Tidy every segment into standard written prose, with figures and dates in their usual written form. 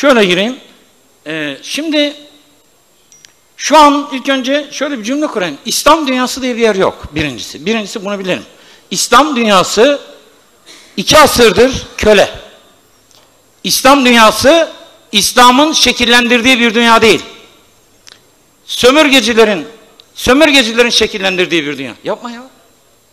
şöyle gireyim. Şimdi şu an ilk önce şöyle bir cümle kurayım. İslam dünyası diye bir yer yok birincisi. Birincisi bunu bilelim. İslam dünyası 2 asırdır köle. İslam dünyası İslam'ın şekillendirdiği bir dünya değil. Sömürgecilerin şekillendirdiği bir dünya. Yapma ya.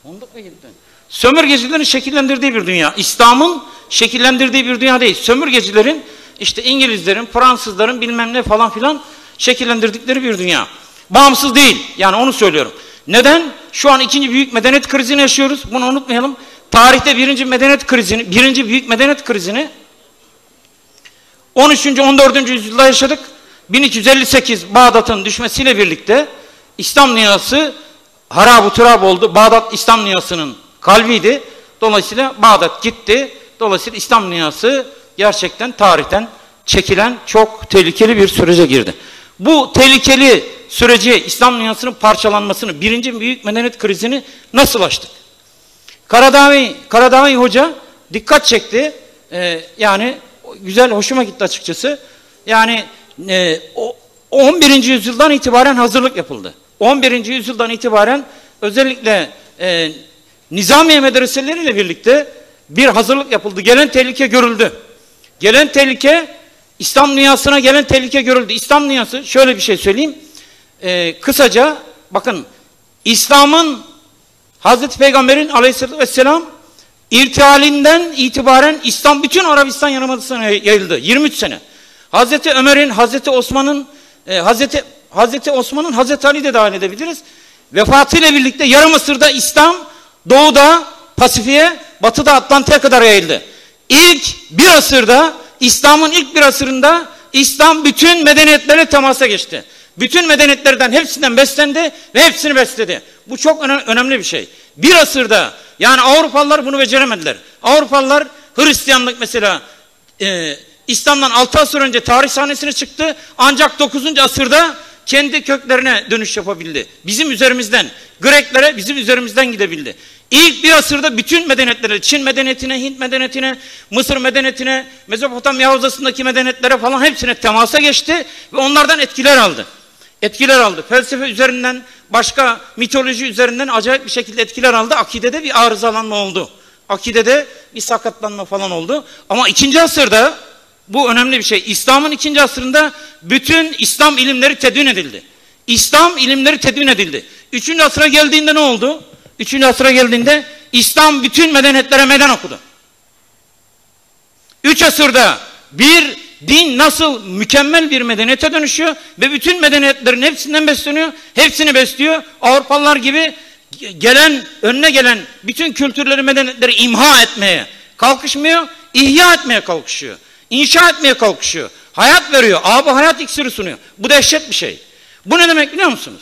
10 dakika gitti. Sömürgecilerin şekillendirdiği bir dünya. İslam'ın şekillendirdiği bir dünya değil. Sömürgecilerin, işte İngilizlerin, Fransızların bilmem ne falan filan şekillendirdikleri bir dünya. Bağımsız değil. Yani onu söylüyorum. Neden? Şu an 2. büyük medeniyet krizini yaşıyoruz. Bunu unutmayalım. Tarihte 1. medeniyet krizini, 1. büyük medeniyet krizini 13. 14. yüzyılda yaşadık. 1258 Bağdat'ın düşmesiyle birlikte İslam dünyası harab-ı turab oldu. Bağdat İslam dünyasının kalbiydi. Dolayısıyla Bağdat gitti. Dolayısıyla İslam dünyası gerçekten tarihten çekilen çok tehlikeli bir sürece girdi. Bu tehlikeli süreci, İslam dünyasının parçalanmasını, 1. büyük medeniyet krizini nasıl açtık? Karadağ Hoca dikkat çekti. Yani güzel, hoşuma gitti açıkçası. Yani 11. yüzyıldan itibaren hazırlık yapıldı. 11. yüzyıldan itibaren özellikle Nizamiye medreseleriyle birlikte bir hazırlık yapıldı. Gelen tehlike görüldü. Gelen tehlike, İslam dünyasına gelen tehlike görüldü. İslam dünyası, şöyle bir şey söyleyeyim. Kısaca bakın, İslam'ın, Hazreti Peygamber'in aleyhissalatü vesselam irtihalinden itibaren İslam bütün Arabistan Yarımadası'na yayıldı. 23 sene. Hazreti Ömer'in, Hazreti Osman'ın, Hazreti Ali de dahil edebiliriz. Vefatıyla birlikte yarım asırda İslam doğuda Pasifik'e, batıda Atlantik'e kadar yayıldı. İslam'ın ilk bir asırında İslam bütün medeniyetlerle temasa geçti. Bütün medeniyetlerden hepsinden beslendi ve hepsini besledi. Bu çok önemli bir şey. Bir asırda, yani Avrupalılar bunu beceremediler. Avrupalılar, Hristiyanlık mesela İslam'dan 6 asır önce tarih sahnesine çıktı. Ancak 9. asırda kendi köklerine dönüş yapabildi. Bizim üzerimizden, Greklere bizim üzerimizden gidebildi. İlk bir asırda bütün medeniyetlere, Çin medeniyetine, Hint medeniyetine, Mısır medeniyetine, Mezopotamya havzasındaki medeniyetlere falan hepsine temasa geçti ve onlardan etkiler aldı. Felsefe üzerinden, başka mitoloji üzerinden acayip bir şekilde etkiler aldı. Akidede bir arızalanma oldu. Akidede bir sakatlanma falan oldu. Ama 2. asırda, bu önemli bir şey, İslam'ın 2. asrında bütün İslam ilimleri tedvin edildi. 3. asra geldiğinde ne oldu? 3. asra geldiğinde İslam bütün medeniyetlere meydan okudu. 3 asırda bir din nasıl mükemmel bir medeniyete dönüşüyor ve bütün medeniyetlerin hepsinden besleniyor, hepsini besliyor. Avrupalılar gibi önüne gelen bütün kültürleri, medeniyetleri imha etmeye kalkışmıyor, ihya etmeye kalkışıyor. İnşa etmeye kalkışıyor. Hayat veriyor. Hayat iksiri sunuyor. Bu dehşet bir şey. Bu ne demek biliyor musunuz?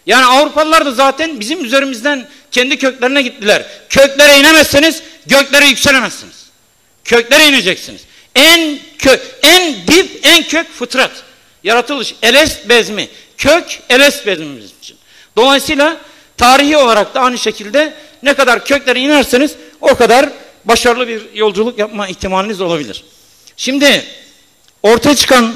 Yani Avrupalılar da zaten bizim üzerimizden kendi köklerine gittiler. Köklere inemezseniz göklere yükselemezsiniz. Köklere ineceksiniz. En dip, en kök fıtrat. Yaratılış. Elest bezmi. Kök elest bezmimiz için. Dolayısıyla tarihi olarak da aynı şekilde ne kadar köklere inerseniz o kadar başarılı bir yolculuk yapma ihtimaliniz olabilir. Şimdi ortaya çıkan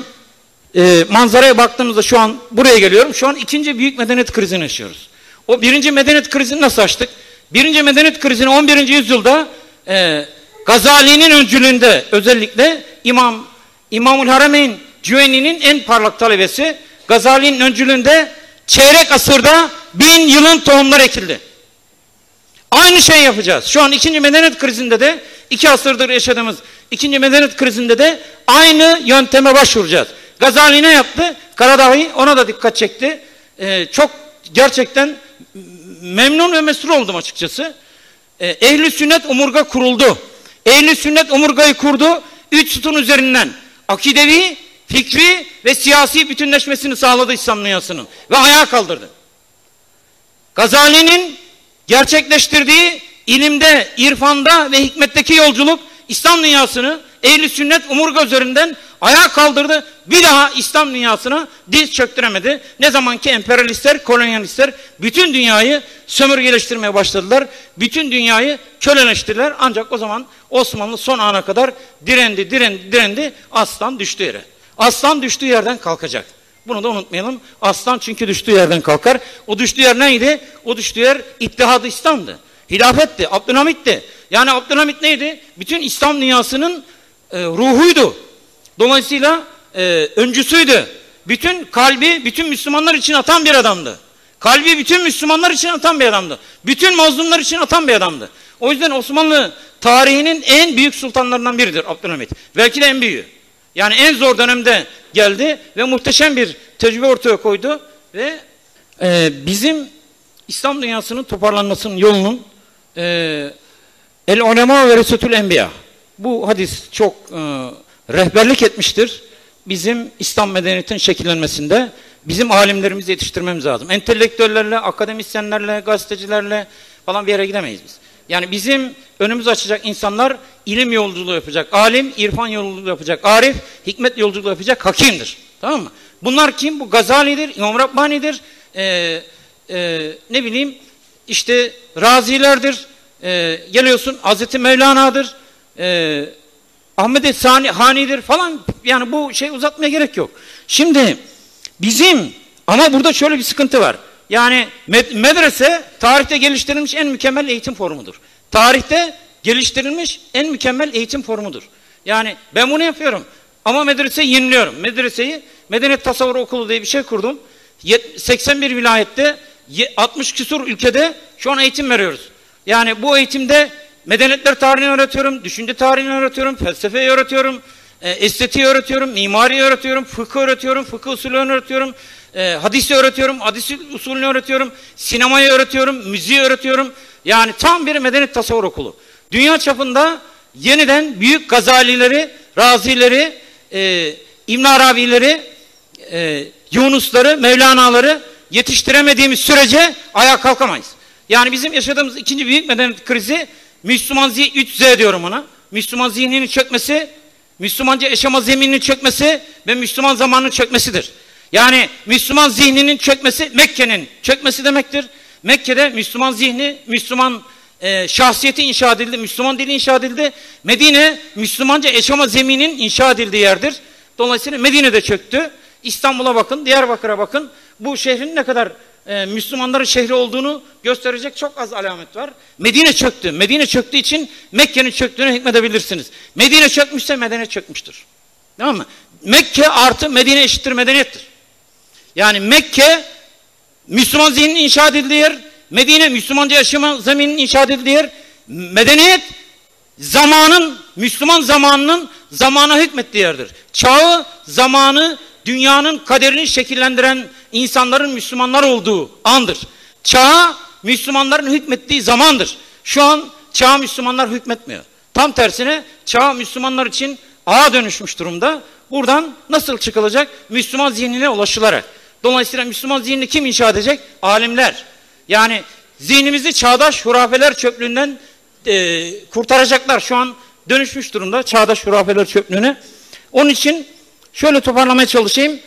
manzaraya baktığımızda şu an buraya geliyorum. Şu an 2. büyük medeniyet krizini yaşıyoruz. O 1. medeniyet krizini nasıl açtık? 1. medeniyet krizini 11. yüzyılda Gazali'nin öncülüğünde, özellikle İmamul Harameyn Cüveyni'nin en parlak talebesi Gazali'nin öncülüğünde çeyrek asırda 1000 yılın tohumları ekildi. Aynı şey yapacağız. Şu an 2. medeniyet krizinde de 2 asırdır yaşadığımız 2. medeniyet krizinde de aynı yönteme başvuracağız. Gazali ne yaptı? Karadağ'ı, ona da dikkat çekti. Çok gerçekten memnun ve mesrur oldum açıkçası. Ehl-i sünnet omurga kuruldu. Ehl-i sünnet omurgayı kurdu. 3 sütun üzerinden akidevi, fikri ve siyasi bütünleşmesini sağladı İslam dünyasının ve ayağa kaldırdı. Gazali'nin gerçekleştirdiği ilimde, irfanda ve hikmetteki yolculuk İslam dünyasını Ehl-i sünnet omurga üzerinden ayağa kaldırdı. Bir daha İslam dünyasına diz çöktüremedi. Ne zaman ki emperyalistler, kolonyalistler bütün dünyayı sömürgeleştirmeye başladılar. Bütün dünyayı köleleştirdiler. Ancak o zaman Osmanlı son ana kadar direndi. Aslan düştü yere. Aslan düştüğü yerden kalkacak. Bunu da unutmayalım. Aslan çünkü düştüğü yerden kalkar. O düştüğü yer neydi? O düştüğü yer İttihad-ı İslam'dı. Hilafetti, Abdülhamit'ti. Yani Abdülhamit neydi? Bütün İslam dünyasının ruhuydu. Dolayısıyla öncüsüydü. Bütün kalbi bütün Müslümanlar için atan bir adamdı. Kalbi bütün Müslümanlar için atan bir adamdı. Bütün mazlumlar için atan bir adamdı. O yüzden Osmanlı tarihinin en büyük sultanlarından biridir Abdülhamit. Belki de en büyüğü. Yani en zor dönemde geldi ve muhteşem bir tecrübe ortaya koydu ve bizim İslam dünyasının toparlanmasının yolunun el ulema ve resetül enbiya. Bu hadis çok rehberlik etmiştir. Bizim İslam medeniyetinin şekillenmesinde bizim alimlerimizi yetiştirmemiz lazım. Entelektüellerle, akademisyenlerle, gazetecilerle falan bir yere gidemeyiz biz. Yani bizim önümüzü açacak insanlar ilim yolculuğu yapacak. Alim, irfan yolculuğu yapacak. Arif, hikmet yolculuğu yapacak. Hakimdir. Tamam mı? Bunlar kim? Bu Gazali'dir, İmam Rabbani'dir. Ne bileyim işte Razilerdir. Geliyorsun Hazreti Mevlana'dır. Ahmet-i Hani'dir falan. Yani bu şey uzatmaya gerek yok. Şimdi bizim ama burada şöyle bir sıkıntı var. Yani medrese tarihte geliştirilmiş en mükemmel eğitim formudur. Tarihte geliştirilmiş en mükemmel eğitim formudur. Yani ben bunu yapıyorum. Ama medreseyi yeniliyorum. Medreseyi Medeniyet Tasavvur Okulu diye bir şey kurdum. 81 vilayette 60 küsur ülkede şu an eğitim veriyoruz. Yani bu eğitimde medeniyetler tarihini öğretiyorum, düşünce tarihini öğretiyorum, felsefeyi öğretiyorum, estetiği öğretiyorum, mimariyi öğretiyorum, fıkıh öğretiyorum, fıkıh usulünü öğretiyorum, hadisi öğretiyorum, hadis usulünü öğretiyorum, sinemayı öğretiyorum, müziği öğretiyorum. Yani tam bir medeniyet tasavvur okulu. Dünya çapında yeniden büyük Gazalileri, Razileri, İbn Arabileri, Yunusları, Mevlana'ları yetiştiremediğimiz sürece ayağa kalkamayız. Yani bizim yaşadığımız ikinci büyük medeniyet krizi Müslüman 3Z diyorum ona. Müslüman zihninin çökmesi, Müslümanca yaşama zemininin çökmesi ve Müslüman zamanının çökmesidir. Yani Müslüman zihninin çökmesi Mekke'nin çökmesi demektir. Mekke'de Müslüman zihni, Müslüman şahsiyeti inşa edildi, Müslüman dili inşa edildi. Medine Müslümanca yaşama zeminin inşa edildiği yerdir. Dolayısıyla Medine'de çöktü. İstanbul'a bakın, Diyarbakır'a bakın. Bu şehrin ne kadar Müslümanların şehri olduğunu gösterecek çok az alamet var. Medine çöktü. Medine çöktüğü için Mekke'nin çöktüğüne hükmedebilirsiniz. Medine çökmüşse medeniyet çökmüştür. Tamam mı? Mekke artı Medine eşittir medeniyettir. Yani Mekke Müslüman zihninin inşa edildiği yer, Medine Müslümanca yaşama zemininin inşa edildiği yer, medeniyet zamanın, Müslüman zamanının zamana hükmettiği yerdir. Çağı, zamanı, dünyanın kaderini şekillendiren insanların Müslümanlar olduğu andır. Çağa Müslümanların hükmettiği zamandır. Şu an çağa Müslümanlar hükmetmiyor. Tam tersine çağ Müslümanlar için ağa dönüşmüş durumda. Buradan nasıl çıkılacak? Müslüman zihnine ulaşılarak. Dolayısıyla Müslüman zihnini kim inşa edecek? Alimler. Yani zihnimizi çağdaş hurafeler çöplüğünden kurtaracaklar. Şu an dönüşmüş durumda çağdaş hurafeler çöplüğüne. Onun için şöyle toparlamaya çalışayım.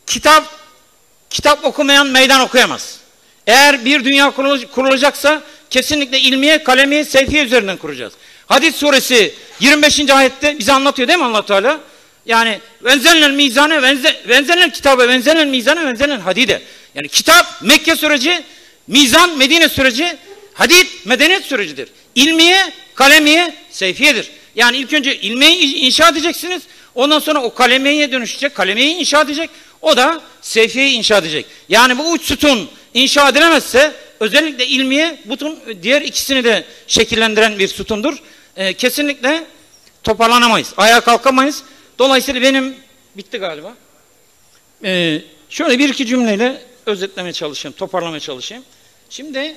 Kitap okumayan meydan okuyamaz. Eğer bir dünya kurulacaksa kesinlikle ilmiye, kalemiye, sevfiye üzerinden kuracağız. Hadis suresi 25. ayette bize anlatıyor değil mi Allah Teala? Yani venzelnel mizane, venzelnel kitabe, venzelnel mizane, venzelnel hadide. Yani kitap Mekke süreci, mizan Medine süreci, hadid medeniyet sürecidir. İlmiye, kalemiye, sevfiyedir. Yani ilk önce ilmiyeyi inşa edeceksiniz. Ondan sonra o kalemeye dönüşecek, kalemeyi inşa edecek. O da sevfiyeyi inşa edecek. Yani bu üç sütun inşa edilemezse özellikle ilmiye bütün diğer ikisini de şekillendiren bir sütundur. Kesinlikle toparlanamayız. Ayağa kalkamayız. Dolayısıyla benim bitti galiba. Şöyle bir iki cümleyle özetlemeye çalışayım, toparlamaya çalışayım. Şimdi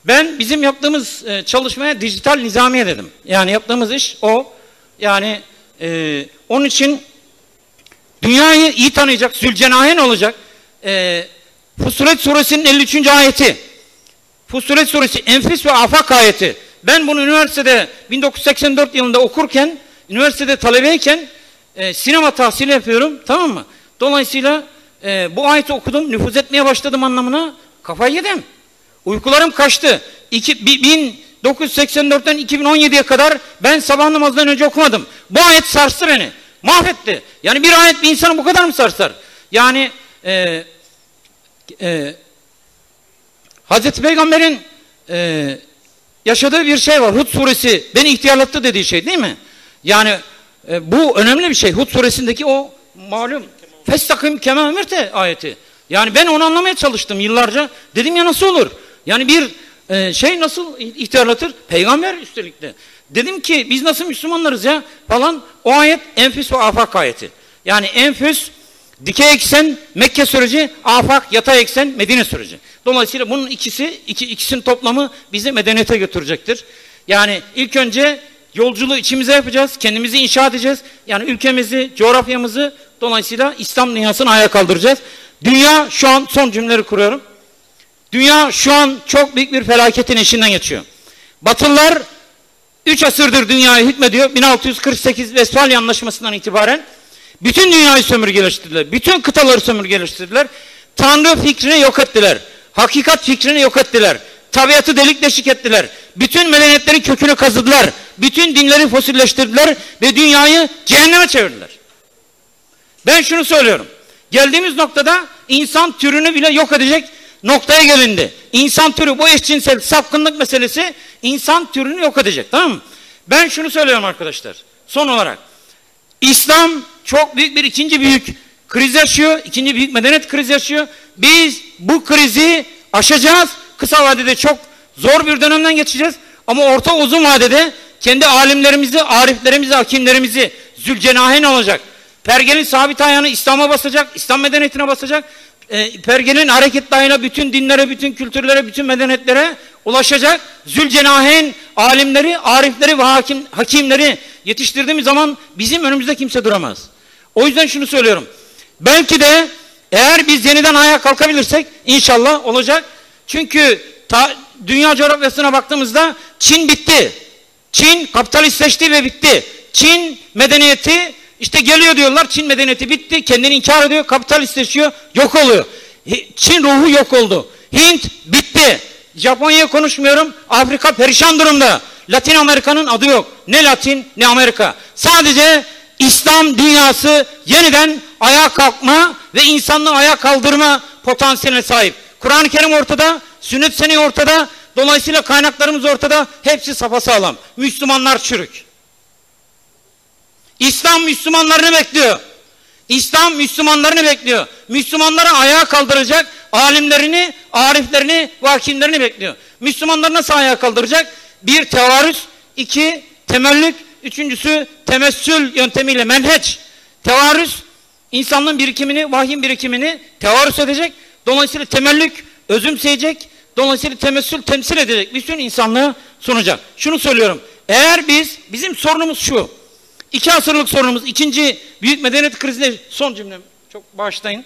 ben bizim yaptığımız çalışmaya dijital nizamiye dedim. Yani yaptığımız iş o. Yani onun için dünyayı iyi tanıyacak, Zülcenahen olacak. Fussilet suresinin 53. ayeti. Fussilet suresi Enfis ve Afak ayeti. Ben bunu üniversitede 1984 yılında okurken, üniversitede talebeyken sinema tahsili yapıyorum, tamam mı? Dolayısıyla bu ayeti okudum, nüfuz etmeye başladım anlamına, kafayı yedim. Uykularım kaçtı. 1984'ten 2017'ye kadar ben sabah namazından önce okumadım. Bu ayet sarstı beni. Mahvetti. Yani bir ayet bir insanı bu kadar mı sarsar? Yani Hazreti Peygamber'in yaşadığı bir şey var. Hud suresi beni ihtiyarlattı dediği şey değil mi? Yani bu önemli bir şey. Hud suresindeki o malum Festakim kema emirte ayeti. Yani ben onu anlamaya çalıştım yıllarca. Dedim ya nasıl olur? Yani bir şey nasıl ihtiyarlatır? Peygamber üstelik de. Dedim ki biz nasıl Müslümanlarız ya falan. O ayet enfüs ve afak ayeti. Yani enfüs dikey eksen Mekke süreci, afak yatay eksen Medine süreci. Dolayısıyla bunun ikisinin toplamı bizi medeniyete götürecektir. Yani ilk önce yolculuğu içimize yapacağız, kendimizi inşa edeceğiz. Yani ülkemizi, coğrafyamızı dolayısıyla İslam dünyasını ayağa kaldıracağız. Dünya şu an, son cümleleri kuruyorum. Dünya şu an çok büyük bir felaketin eşiğinden geçiyor. Batılılar 3 asırdır dünyayı hükmediyor. 1648 Westfalia Anlaşması'ndan itibaren bütün dünyayı sömürgeleştirdiler. Bütün kıtaları sömürgeleştirdiler. Tanrı fikrini yok ettiler. Hakikat fikrini yok ettiler. Tabiatı delik deşik ettiler. Bütün medeniyetlerin kökünü kazıdılar. Bütün dinleri fosilleştirdiler ve dünyayı cehenneme çevirdiler. Ben şunu söylüyorum. Geldiğimiz noktada insan türünü bile yok edecek noktaya gelindi. İnsan türü, bu eşcinsel sapkınlık meselesi insan türünü yok edecek, tamam mı? Ben şunu söylüyorum arkadaşlar. Son olarak İslam çok büyük bir ikinci büyük kriz yaşıyor. İkinci büyük medeniyet krizi yaşıyor. Biz bu krizi aşacağız. Kısa vadede çok zor bir dönemden geçeceğiz. Ama orta uzun vadede kendi alimlerimizi, ariflerimizi, hakimlerimizi Zülcenahen olacak. Pergel'in sabit ayağını İslam'a basacak, İslam medeniyetine basacak. Pergel'in hareketli ayağına bütün dinlere, bütün kültürlere, bütün medeniyetlere ulaşacak. Zülcenahen alimleri, arifleri ve hakimleri yetiştirdiğimiz zaman bizim önümüzde kimse duramaz. O yüzden şunu söylüyorum. Belki de eğer biz yeniden ayağa kalkabilirsek inşallah olacak. Çünkü dünya coğrafyasına baktığımızda Çin bitti. Çin kapitalistleşti ve bitti. Çin medeniyeti işte geliyor diyorlar, Çin medeniyeti bitti, kendini inkar ediyor, kapitalistleşiyor, yok oluyor. Çin ruhu yok oldu. Hint bitti. Japonya'yı konuşmuyorum, Afrika perişan durumda. Latin Amerika'nın adı yok. Ne Latin ne Amerika. Sadece İslam dünyası yeniden ayağa kalkma ve insanlığı ayağa kaldırma potansiyeline sahip. Kur'an-ı Kerim ortada, sünnet senedi ortada, dolayısıyla kaynaklarımız ortada, hepsi sapasağlam. Müslümanlar çürük. İslam Müslümanlarını bekliyor. İslam Müslümanlarını bekliyor. Müslümanları ayağa kaldıracak alimlerini, ariflerini ve hakimlerini bekliyor. Müslümanları nasıl ayağa kaldıracak? Bir, tevarüz. İki, temellük. Üçüncüsü, temessül yöntemiyle menheç. Tevarüz, insanlığın birikimini, vahyin birikimini tevarüz edecek. Dolayısıyla temellük, özümseyecek. Dolayısıyla temessül, temsil edecek. Bütün insanlığı sunacak. Şunu söylüyorum. Eğer bizim sorunumuz şu. 2 asırlık sorunumuz, ikinci büyük medeniyet krizinde, son cümlem, çok bağışlayın.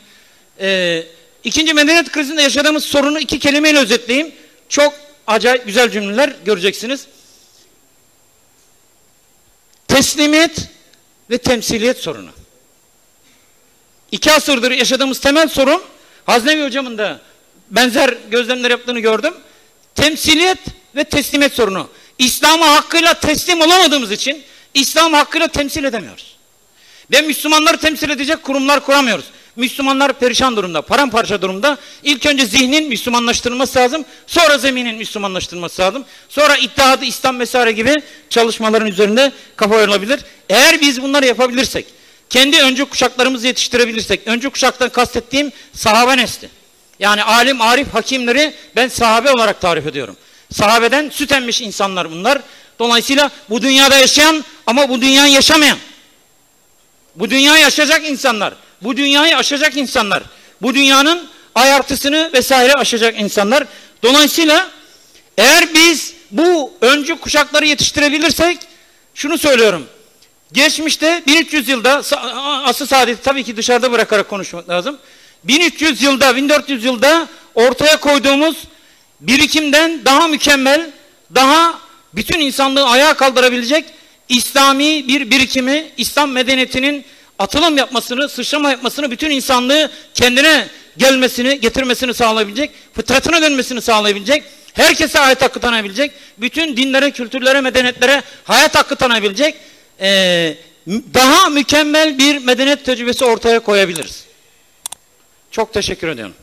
İkinci medeniyet krizinde yaşadığımız sorunu 2 kelimeyle özetleyeyim. Çok acayip güzel cümleler göreceksiniz. Teslimiyet ve temsiliyet sorunu. 2 asırdır yaşadığımız temel sorun, Haznevi hocamın da benzer gözlemler yaptığını gördüm. Temsiliyet ve teslimiyet sorunu. İslam'a hakkıyla teslim olamadığımız için İslam'ı hakkıyla temsil edemiyoruz. Ve Müslümanları temsil edecek kurumlar kuramıyoruz. Müslümanlar perişan durumda, paramparça durumda. İlk önce zihnin Müslümanlaştırılması lazım. Sonra zeminin Müslümanlaştırılması lazım. Sonra İttihat-ı İslam vesaire gibi çalışmaların üzerinde kafa yorulabilir. Eğer biz bunları yapabilirsek, kendi öncü kuşaklarımızı yetiştirebilirsek, öncü kuşaktan kastettiğim sahabe nesli. Yani alim, arif, hakimleri ben sahabe olarak tarif ediyorum. Sahabeden süt emmiş insanlar bunlar. Dolayısıyla bu dünyada yaşayan ama bu dünyayı yaşamayan, bu dünyayı aşacak insanlar, bu dünyayı aşacak insanlar, bu dünyanın ayartısını vesaire aşacak insanlar. Dolayısıyla eğer biz bu öncü kuşakları yetiştirebilirsek, şunu söylüyorum. Geçmişte 1300 yılda, asr-ı saadeti tabii ki dışarıda bırakarak konuşmak lazım. 1300 yılda, 1400 yılda ortaya koyduğumuz birikimden daha mükemmel, daha bütün insanlığı ayağa kaldırabilecek İslami bir birikimi, İslam medeniyetinin atılım yapmasını, sıçrama yapmasını, bütün insanlığı kendine gelmesini, getirmesini sağlayabilecek, fıtratına dönmesini sağlayabilecek, herkese hayat hakkı tanıyabilecek, bütün dinlere, kültürlere, medeniyetlere hayat hakkı tanıyabilecek daha mükemmel bir medeniyet tecrübesi ortaya koyabiliriz. Çok teşekkür ediyorum.